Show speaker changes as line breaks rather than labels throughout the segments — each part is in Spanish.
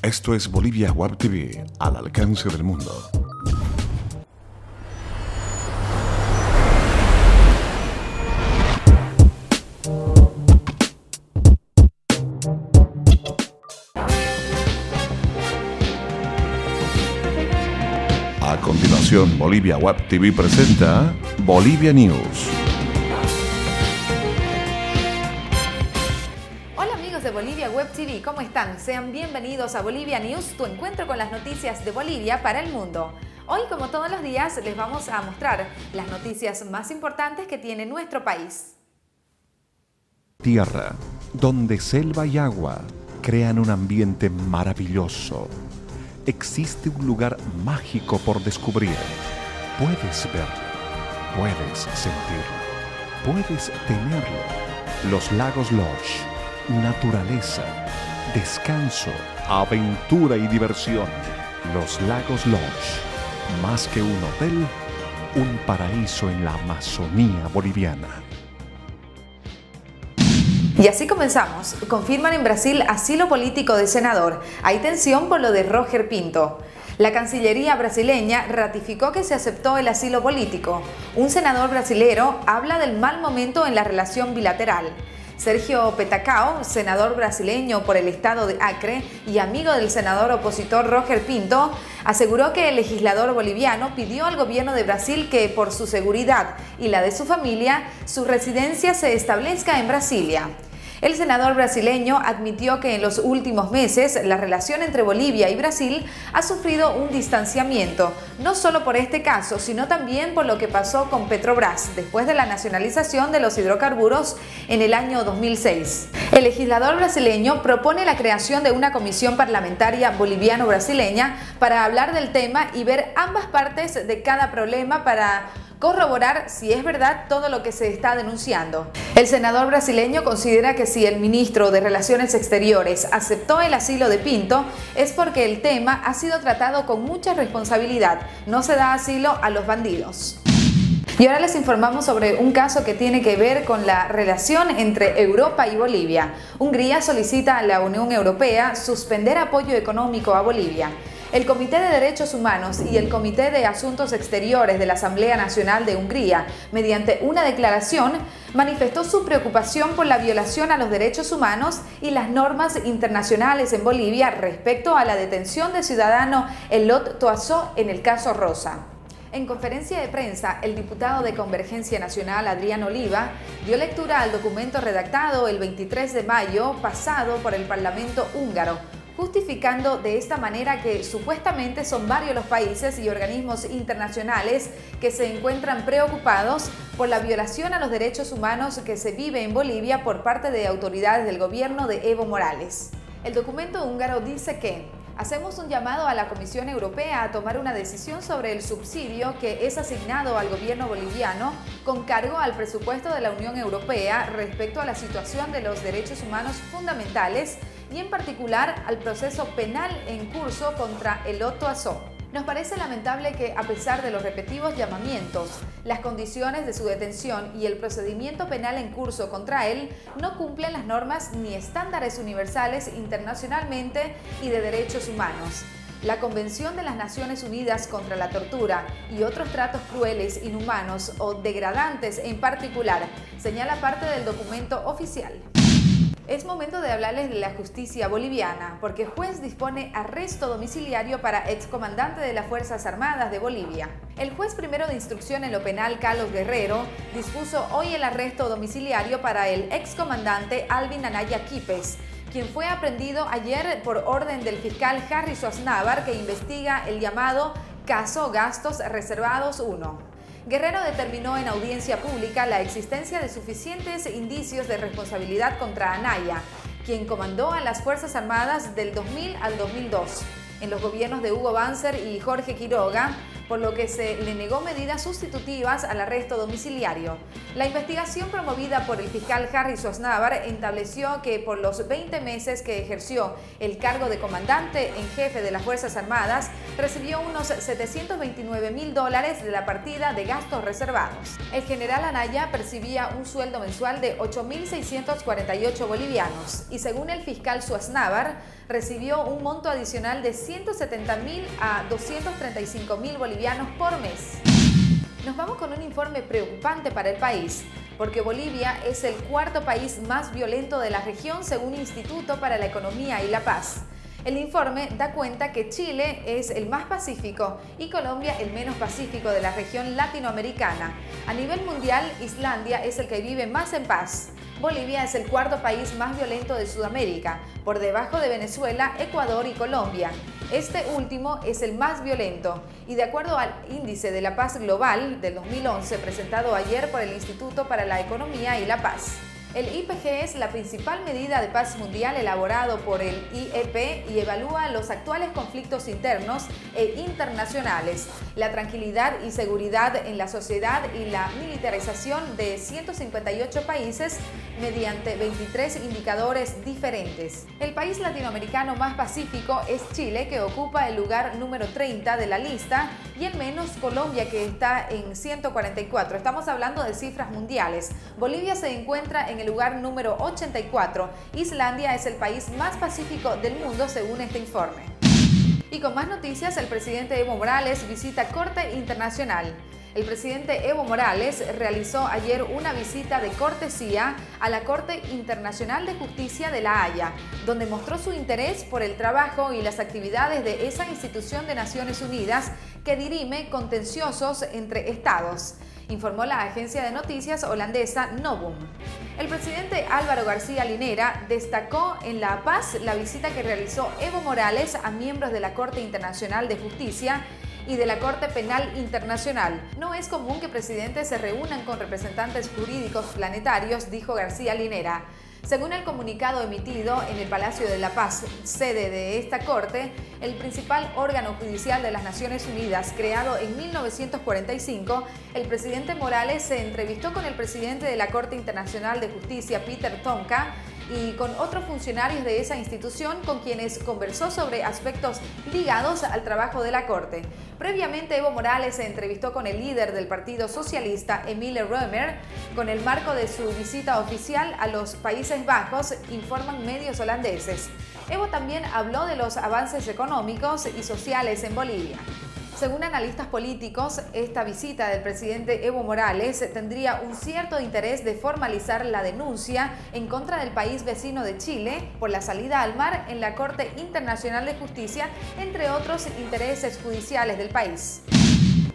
Esto es Bolivia Web TV, al alcance del mundo. A continuación, Bolivia Web TV presenta Bolivia News.
Hola amigos de Bolivia Web TV, ¿cómo están? Sean bienvenidos a Bolivia News, tu encuentro con las noticias de Bolivia para el mundo. Hoy, como todos los días, les vamos a mostrar las noticias más importantes que tiene nuestro país.
Tierra, donde selva y agua crean un ambiente maravilloso. Existe un lugar mágico por descubrir. Puedes verlo, puedes sentirlo, puedes tenerlo. Los Lagos Lodge, naturaleza, descanso, aventura y diversión. Los Lagos Lodge, más que un hotel, un paraíso en la Amazonía boliviana.
Y así comenzamos. Confirman en Brasil asilo político de senador. Hay tensión por lo de Roger Pinto. La Cancillería brasileña ratificó que se aceptó el asilo político. Un senador brasilero habla del mal momento en la relación bilateral. Sergio Petacao, senador brasileño por el estado de Acre y amigo del senador opositor Roger Pinto, aseguró que el legislador boliviano pidió al gobierno de Brasil que, por su seguridad y la de su familia, su residencia se establezca en Brasilia. El senador brasileño admitió que en los últimos meses la relación entre Bolivia y Brasil ha sufrido un distanciamiento, no solo por este caso, sino también por lo que pasó con Petrobras después de la nacionalización de los hidrocarburos en el año 2006. El legislador brasileño propone la creación de una comisión parlamentaria boliviano-brasileña para hablar del tema y ver ambas partes de cada problema para corroborar si es verdad todo lo que se está denunciando. El senador brasileño considera que si el ministro de Relaciones Exteriores aceptó el asilo de Pinto es porque el tema ha sido tratado con mucha responsabilidad. No se da asilo a los bandidos. Y ahora les informamos sobre un caso que tiene que ver con la relación entre Europa y Bolivia. Hungría solicita a la Unión Europea suspender apoyo económico a Bolivia. El Comité de Derechos Humanos y el Comité de Asuntos Exteriores de la Asamblea Nacional de Hungría, mediante una declaración, manifestó su preocupación por la violación a los derechos humanos y las normas internacionales en Bolivia respecto a la detención del ciudadano Elot Toazó en el caso Rosa. En conferencia de prensa, el diputado de Convergencia Nacional, Adrián Oliva, dio lectura al documento redactado el 23 de mayo pasado por el Parlamento húngaro, justificando de esta manera que supuestamente son varios los países y organismos internacionales que se encuentran preocupados por la violación a los derechos humanos que se vive en Bolivia por parte de autoridades del gobierno de Evo Morales. El documento húngaro dice que hacemos un llamado a la Comisión Europea a tomar una decisión sobre el subsidio que es asignado al gobierno boliviano con cargo al presupuesto de la Unión Europea respecto a la situación de los derechos humanos fundamentales y en particular al proceso penal en curso contra Elot Toazó. Nos parece lamentable que, a pesar de los repetidos llamamientos, las condiciones de su detención y el procedimiento penal en curso contra él no cumplen las normas ni estándares universales internacionalmente y de derechos humanos. La Convención de las Naciones Unidas contra la Tortura y otros tratos crueles, inhumanos o degradantes en particular, señala parte del documento oficial. Es momento de hablarles de la justicia boliviana, porque juez dispone arresto domiciliario para excomandante de las Fuerzas Armadas de Bolivia. El juez primero de instrucción en lo penal, Carlos Guerrero, dispuso hoy el arresto domiciliario para el excomandante Alvin Anaya Quipes, quien fue aprehendido ayer por orden del fiscal Harry Swaznavar, que investiga el llamado caso Gastos Reservados 1. Guerrero determinó en audiencia pública la existencia de suficientes indicios de responsabilidad contra Anaya, quien comandó a las Fuerzas Armadas del 2000 al 2002, en los gobiernos de Hugo Banzer y Jorge Quiroga, por lo que se le negó medidas sustitutivas al arresto domiciliario. La investigación promovida por el fiscal Harry Swaznavar estableció que por los 20 meses que ejerció el cargo de comandante en jefe de las Fuerzas Armadas, recibió unos $729.000 de la partida de gastos reservados. El general Anaya percibía un sueldo mensual de 8.648 bolivianos y, según el fiscal Swaznavar, recibió un monto adicional de 170.000 a 235.000 bolivianos por mes. Nos vamos con un informe preocupante para el país, porque Bolivia es el cuarto país más violento de la región según Instituto para la Economía y la Paz. El informe da cuenta que Chile es el más pacífico y Colombia el menos pacífico de la región latinoamericana. A nivel mundial, Islandia es el que vive más en paz. Bolivia es el cuarto país más violento de Sudamérica, por debajo de Venezuela, Ecuador y Colombia. Este último es el más violento y de acuerdo al Índice de la Paz Global del 2011 presentado ayer por el Instituto para la Economía y la Paz. El IPG es la principal medida de paz mundial elaborado por el IEP y evalúa los actuales conflictos internos e internacionales, la tranquilidad y seguridad en la sociedad y la militarización de 158 países mediante 23 indicadores diferentes. El país latinoamericano más pacífico es Chile, que ocupa el lugar número 30 de la lista, y el menos Colombia, que está en 144. Estamos hablando de cifras mundiales. Bolivia se encuentra en el lugar número 84. Islandia es el país más pacífico del mundo según este informe. Y con más noticias, el presidente Evo Morales visita Corte Internacional. El presidente Evo Morales realizó ayer una visita de cortesía a la Corte Internacional de Justicia de La Haya, donde mostró su interés por el trabajo y las actividades de esa institución de Naciones Unidas que dirime contenciosos entre estados, informó la agencia de noticias holandesa Novum. El presidente Álvaro García Linera destacó en La Paz la visita que realizó Evo Morales a miembros de la Corte Internacional de Justicia y de la Corte Penal Internacional. No es común que presidentes se reúnan con representantes jurídicos planetarios, dijo García Linera. Según el comunicado emitido en el Palacio de la Paz, sede de esta corte, el principal órgano judicial de las Naciones Unidas, creado en 1945, el presidente Morales se entrevistó con el presidente de la Corte Internacional de Justicia, Peter Tomka, y con otros funcionarios de esa institución con quienes conversó sobre aspectos ligados al trabajo de la Corte. Previamente, Evo Morales se entrevistó con el líder del Partido Socialista, Emile Roemer, con el marco de su visita oficial a los Países Bajos, informan medios holandeses. Evo también habló de los avances económicos y sociales en Bolivia. Según analistas políticos, esta visita del presidente Evo Morales tendría un cierto interés de formalizar la denuncia en contra del país vecino de Chile por la salida al mar en la Corte Internacional de Justicia, entre otros intereses judiciales del país.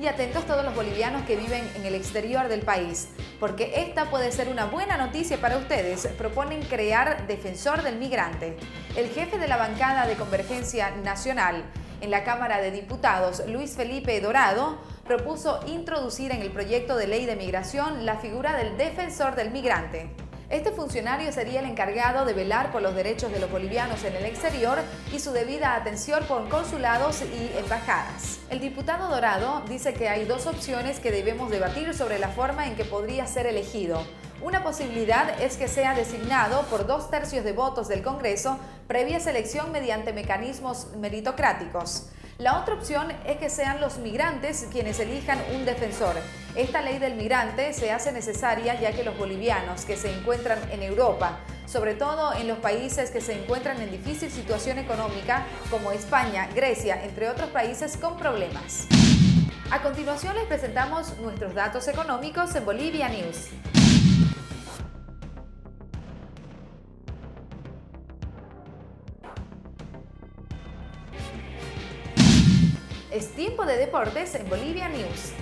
Y atentos todos los bolivianos que viven en el exterior del país, porque esta puede ser una buena noticia para ustedes. Proponen crear Defensor del Migrante. El jefe de la bancada de Convergencia Nacional en la Cámara de Diputados, Luis Felipe Dorado, propuso introducir en el proyecto de ley de migración la figura del Defensor del Migrante. Este funcionario sería el encargado de velar por los derechos de los bolivianos en el exterior y su debida atención por consulados y embajadas. El diputado Dorado dice que hay dos opciones que debemos debatir sobre la forma en que podría ser elegido. Una posibilidad es que sea designado por 2/3 de votos del Congreso previa selección mediante mecanismos meritocráticos. La otra opción es que sean los migrantes quienes elijan un defensor. Esta ley del migrante se hace necesaria ya que los bolivianos que se encuentran en Europa, sobre todo en los países que se encuentran en difícil situación económica como España, Grecia, entre otros países con problemas. A continuación les presentamos nuestros datos económicos en Bolivia News. Es tiempo de deportes en Bolivia News.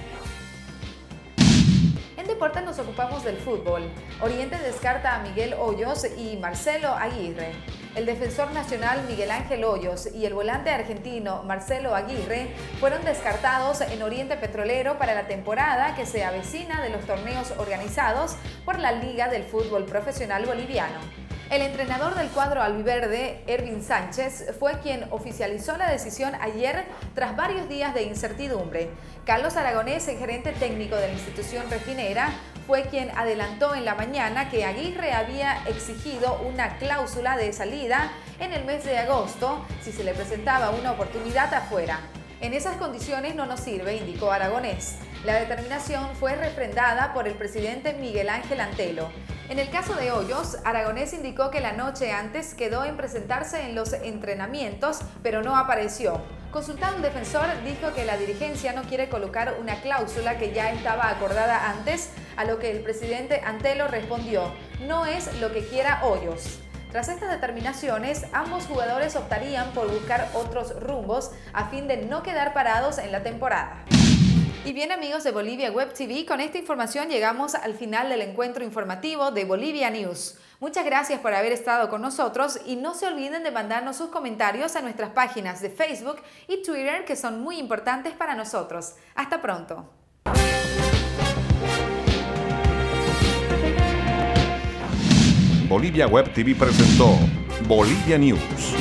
En deportes nos ocupamos del fútbol. Oriente descarta a Miguel Hoyos y Marcelo Aguirre. El defensor nacional Miguel Ángel Hoyos y el volante argentino Marcelo Aguirre fueron descartados en Oriente Petrolero para la temporada que se avecina de los torneos organizados por la Liga del Fútbol Profesional Boliviano. El entrenador del cuadro albiverde, Ervin Sánchez, fue quien oficializó la decisión ayer tras varios días de incertidumbre. Carlos Aragonés, el gerente técnico de la institución refinera, fue quien adelantó en la mañana que Aguirre había exigido una cláusula de salida en el mes de agosto si se le presentaba una oportunidad afuera. En esas condiciones no nos sirve, indicó Aragonés. La determinación fue refrendada por el presidente Miguel Ángel Antelo. En el caso de Hoyos, Aragonés indicó que la noche antes quedó en presentarse en los entrenamientos, pero no apareció. Consultado un defensor, dijo que la dirigencia no quiere colocar una cláusula que ya estaba acordada antes, a lo que el presidente Antelo respondió: no es lo que quiera Hoyos. Tras estas determinaciones, ambos jugadores optarían por buscar otros rumbos a fin de no quedar parados en la temporada. Y bien, amigos de Bolivia Web TV, con esta información llegamos al final del encuentro informativo de Bolivia News. Muchas gracias por haber estado con nosotros y no se olviden de mandarnos sus comentarios a nuestras páginas de Facebook y Twitter, que son muy importantes para nosotros. Hasta pronto.
Bolivia Web TV presentó Bolivia News.